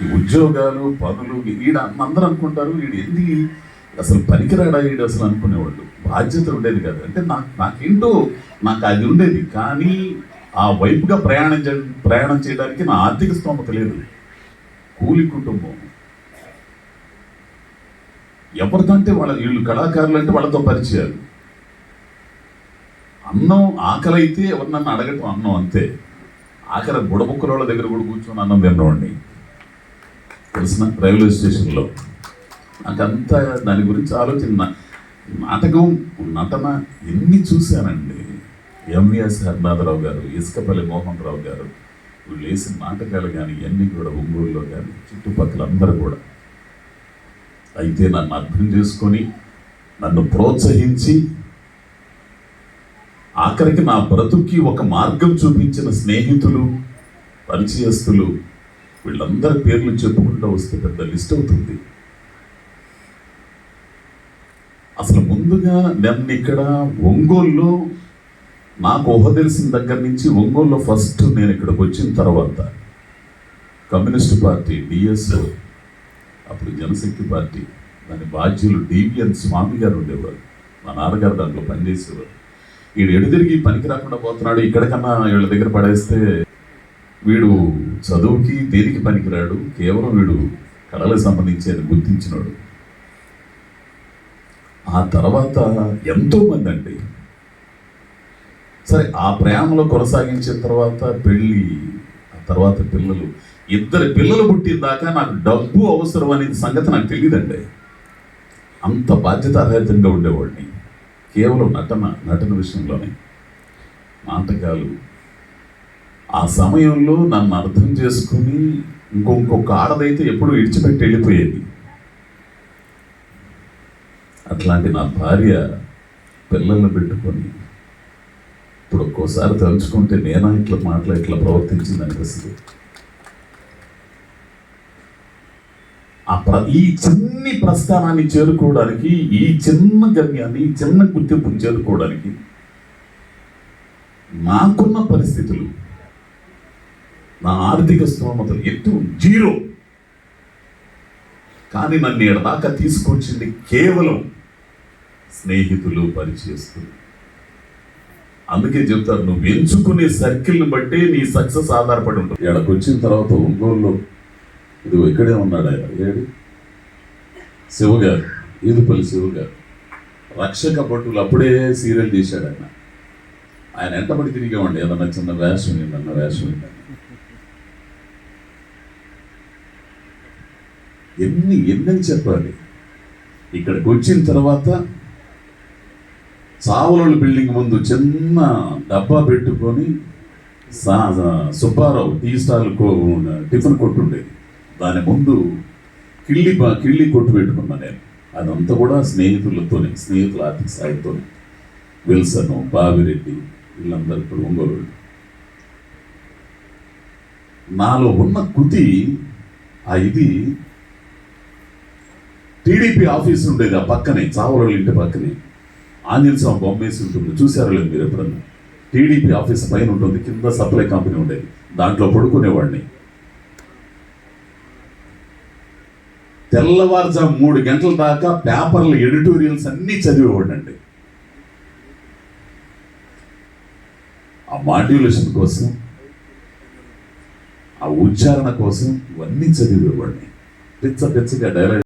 ఈ ఉద్యోగాలు పనులు ఈడ అందరూ అనుకుంటారు వీడు ఎందుకు అసలు పనికిరాడా వీడు అసలు అనుకునేవాళ్ళు. బాధ్యత ఉండేది కాదు. అంటే నాకేంటో నాకు అది ఉండేది, కానీ ఆ వైపుగా ప్రయాణం చేయడానికి నా ఆర్థిక స్తోమత లేదు. కూలి కుటుంబం, ఎవరికంటే వీళ్ళు కళాకారులు అంటే వాళ్ళతో పరిచయాలు. అన్నం ఆకలి అయితే ఎవరినన్నా అడగటం అన్నం అంతే. ఆఖరి బుడబుక్కల వాళ్ళ దగ్గర కూడా కూర్చొని అన్నం తిన్నవాడిని తెలిసిన రైల్వే స్టేషన్లో. నాకంతా దాని గురించి ఆలోచన, నాటకం నటన ఎన్ని చూశానండి. ఎంవిఎస్ హరినాథరావు గారు, ఇసుకపల్లి మోహన్ రావు గారు, వీళ్ళు వేసిన నాటకాలు కానీ ఇవన్నీ కూడా ఒంగోలులో కానీ చుట్టుపక్కల అందరూ కూడా. అయితే నన్ను అర్థం చేసుకొని నన్ను ప్రోత్సహించి ఆఖరికి నా బ్రతుక్కి ఒక మార్గం చూపించిన స్నేహితులు, పరిచయస్తులు, వీళ్ళందరి పేర్లు చెప్పుకుంటూ వస్తే పెద్ద లిస్ట్ అవుతుంది. అసలు ముందుగా నన్ను ఇక్కడ ఒంగోలులో నాకు ఊహ తెలిసిన దగ్గర నుంచి ఒంగోలులో ఫస్ట్ నేను ఇక్కడికి వచ్చిన తర్వాత కమ్యూనిస్ట్ పార్టీ డిఎస్ఓ, అప్పుడు జనశక్తి పార్టీ, దాని బాధ్యులు డివిఎన్ స్వామి గారు ఉండేవారు. మా నాన్నగారు దాంట్లో పనిచేసేవారు. వీడు ఎడుదిరిగి పనికి రాకుండా పోతున్నాడు, ఇక్కడికన్నా వీళ్ళ దగ్గర పడేస్తే వీడు చదువుకి దేనికి పనికిరాడు, కేవలం వీడు కళలకు సంబంధించి గుర్తించినాడు. ఆ తర్వాత ఎంతోమంది అండి. సరే, ఆ ప్రయాణంలో కొనసాగించిన తర్వాత పెళ్ళి, ఆ తర్వాత పిల్లలు, 2 పిల్లలు పుట్టిన దాకా నాకు డబ్బు అవసరం అనేది సంగతి నాకు తెలియదండి. అంత బాధ్యతారహితంగా ఉండేవాడిని. కేవలం నటన విషయంలోనే. నాటకాలు ఆ సమయంలో నన్ను అర్థం చేసుకుని ఇంకొక ఆడదైతే ఎప్పుడూ విడిచిపెట్టి వెళ్ళిపోయేది. అట్లాంటి నా భార్య పిల్లల్ని పెట్టుకొని ఇప్పుడు ఒక్కోసారి తలుచుకుంటే నేనా ఇట్లా ప్రవర్తించింది అనిపిస్తుంది. ఈ చిన్ని ప్రస్థానాన్ని చేరుకోవడానికి, ఈ చిన్న గమ్యాన్ని, ఈ చిన్న గుర్తింపుని చేరుకోవడానికి నాకున్న పరిస్థితులు, నా ఆర్థిక స్తోమతలు ఎటు 0. కానీ నన్ను ఇక్కడ దాకా తీసుకొచ్చింది కేవలం స్నేహితులు, పరిచయస్తులు. అందుకే చెప్తారు, నువ్వు ఎంచుకునే సర్కిల్ని బట్టే నీ సక్సెస్ ఆధారపడి ఉంటుంది. ఇక్కడికి వచ్చిన తర్వాత ఒంగోలులో ఇది ఇక్కడే ఉన్నాడు ఆయన, ఏడు శివగారు, ఈదుపల్లి శివగారు, రక్షక భటులు అప్పుడే సీరియల్ తీశాడు ఆయన. ఆయన ఎంటబడి తిరిగామండి, ఏదన్నా చిన్న వేషం ఏంటన్న వేషం ఏంటన్న. ఎన్ని చెప్పాలి. ఇక్కడికి వచ్చిన తర్వాత చావలోళ్ళ బిల్డింగ్ ముందు చిన్న డబ్బా పెట్టుకొని సుబ్బారావు టీ స్టాల్ టిఫిన్ కొట్టు ఉండేది, దాని ముందు కిళ్ళి కొట్టు పెట్టుకున్నా నేను. అదంతా కూడా స్నేహితుల ఆర్థిక సాయంతోనే. విల్సను, బావిరెడ్డి, వీళ్ళందరూ ఇప్పుడు ఒంగోలు. నాలో ఉన్న కుతి ఇది టీడీపీ ఆఫీస్ ఉండేది ఆ పక్కనే, చావల ఇంటి పక్కనే ఆంజనేయ స్వామి బొమ్మేసి ఉంటుంది. చూసారో లేదు మీరు ఎప్పుడన్నా? టీడీపీ ఆఫీస్ పైన ఉంటుంది, కింద సప్లై కంపెనీ ఉండేది, దాంట్లో పడుకునేవాడిని. తెల్లవారుజాము 3 గంటల దాకా పేపర్లు, ఎడిటోరియల్స్ అన్నీ చదివేవాడినండి. ఆ మాడ్యులేషన్ కోసం, ఆ ఉచ్చారణ కోసం ఇవన్నీ చదివేవాడిని. పిచ్చగా డైలాగ్